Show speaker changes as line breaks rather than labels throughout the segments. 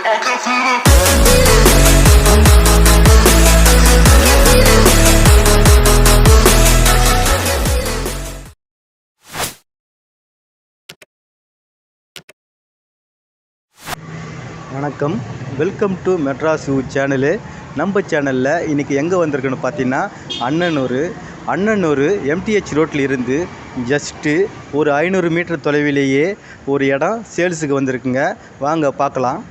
வணக்கம், welcome to Madras you channel. நம்ம சேனலில் இன்றைக்கி எங்கே வந்திருக்குன்னு பார்த்தீங்கன்னா அண்ணனூர் எம்டிஹெச் ரோட்டில் இருந்து ஜஸ்ட்டு ஒரு 500 மீட்டர் தொலைவிலேயே ஒரு இடம் சேல்ஸுக்கு வந்திருக்குங்க. வாங்க பார்க்கலாம்.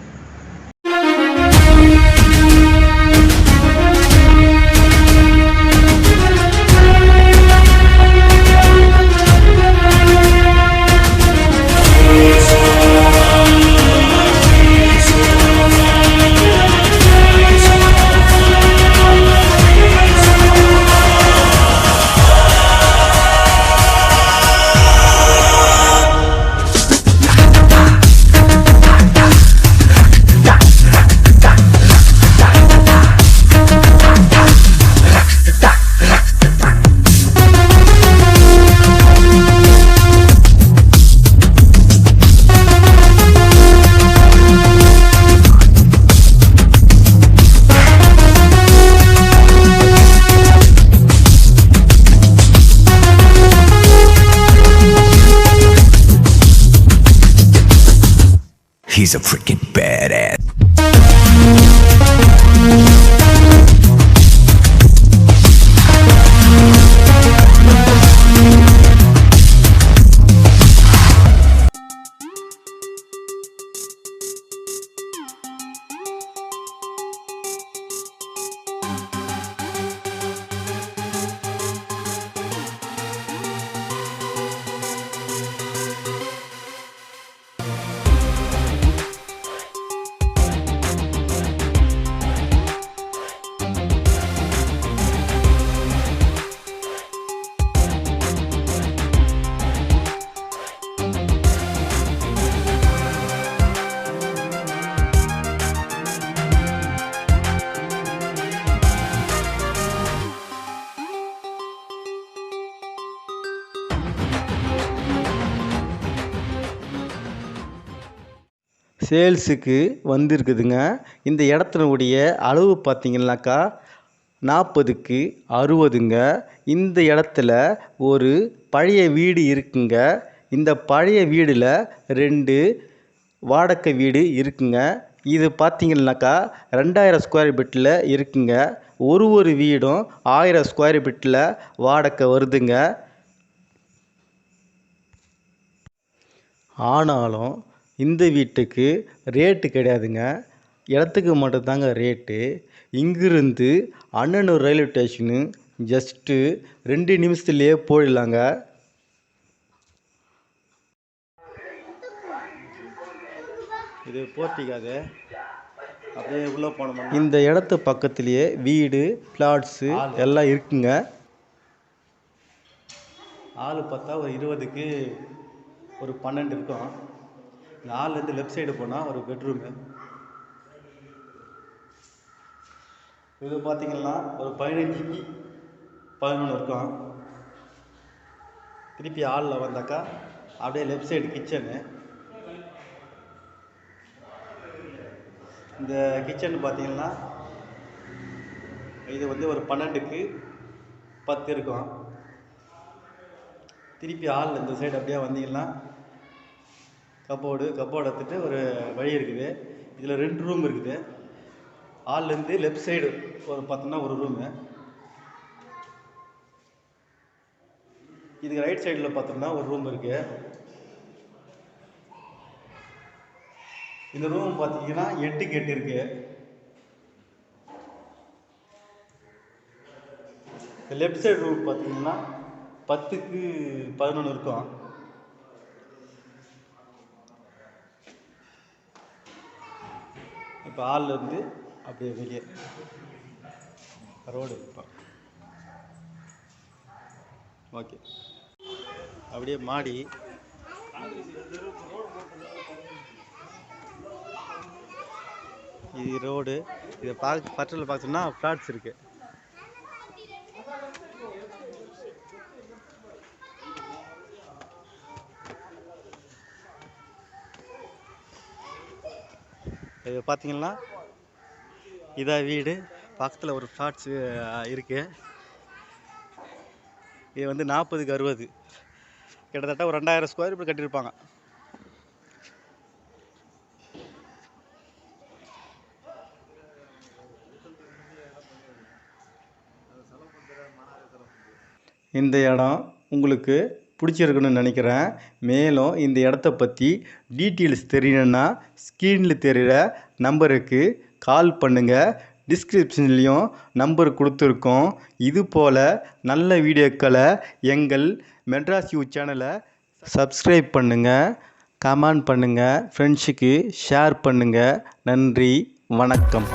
He's a freaking badass.
சேல்ஸுக்கு வந்திருக்குதுங்க. இந்த இடத்தினுடைய அளவு பார்த்திங்கனாக்கா 40க்கு 60ங்க. இந்த இடத்துல ஒரு பழைய வீடு இருக்குங்க. இந்த பழைய வீடில் 2 வாடகை வீடு இருக்குங்க. இது பார்த்திங்கனாக்கா 2000 ஸ்கொயர் ஃபீட்டில் இருக்குங்க. ஒரு வீடும் 1000 ஸ்கொயர் ஃபீட்டில் வாடகை வருதுங்க. ஆனாலும் இந்த வீட்டுக்கு ரேட்டு கிடையாதுங்க, இடத்துக்கு மட்டும்தாங்க ரேட்டு. இங்கிருந்து அண்ணனூர் ரயில்வே ஸ்டேஷனு ஜஸ்ட்டு 2 நிமிஷத்துலேயே போயிடலாங்க. இது போர்ட்டிக்காது அப்படியே உள்ளே போனோம். இந்த இடத்து பக்கத்துலேயே வீடு, ஃப்ளாட்ஸு எல்லாம் இருக்குங்க. ஆள் பார்த்தா ஒரு 20க்கு ஒரு 12 இருக்கும். இந்த ஹால்லேருந்து லெஃப்ட் சைடு போனால் ஒரு பெட்ரூமு. இது பார்த்திங்கன்னா ஒரு 15க்கு 11 இருக்கும். திருப்பி ஹாலில் வந்தாக்கா அப்படியே லெஃப்ட் சைடு கிச்சனு. இந்த கிச்சன் பார்த்திங்கன்னா இது வந்து ஒரு 12க்கு 10 இருக்கும். திருப்பி ஹாலில் இந்த சைடு அப்படியே வந்தீங்கன்னா கப்போர்டு எடுத்துகிட்டு ஒரு வழி இருக்குது. இதில் 2 ரூம் இருக்குது. ஹால்லேருந்து லெஃப்ட் சைடு ஒரு பார்த்தோன்னா ஒரு ரூமு. இதுக்கு ரைட் சைடில் பார்த்தோம்னா ஒரு ரூம் இருக்குது. இந்த ரூம் பார்த்தீங்கன்னா 8க்கு 8 இருக்குது. லெஃப்ட் சைடு ரூம் பார்த்தீங்கன்னா 10க்கு 11 இருக்கும். இப்போ ஹால்லேருந்து அப்படியே வெளியே ரோடு இப்போ ஓகே. அப்படியே மாடி இது ரோடு. இதை பக்கத்தில் பார்த்தோம்னா ஃப்ளாட்ஸ் இருக்குது. இது பார்த்தீங்கன்னா இதான் வீடு. பக்கத்தில் ஒரு ஃப்ளாட்ஸு இருக்குது. இது வந்து 40க்கு 60, கிட்டத்தட்ட ஒரு 2000 ஸ்கொயர் ஃபீட் கட்டியிருப்பாங்க. இந்த இடம் உங்களுக்கு பிடிச்சிருக்குன்னு நினைக்கிறேன். மேலும் இந்த இடத்த பற்றி டீட்டெயில்ஸ் தெரியணுன்னா ஸ்க்ரீனில் தெரிகிற நம்பருக்கு கால் பண்ணுங்கள். டிஸ்கிரிப்ஷன்லேயும் நம்பர் கொடுத்துருக்கோம். இது போல் நல்ல வீடியோக்களை எங்கள் மெட்ராஸ் யூ சேனலை சப்ஸ்கிரைப் பண்ணுங்கள், கமெண்ட் பண்ணுங்கள், ஃப்ரெண்ட்ஸுக்கு ஷேர் பண்ணுங்கள். நன்றி, வணக்கம்.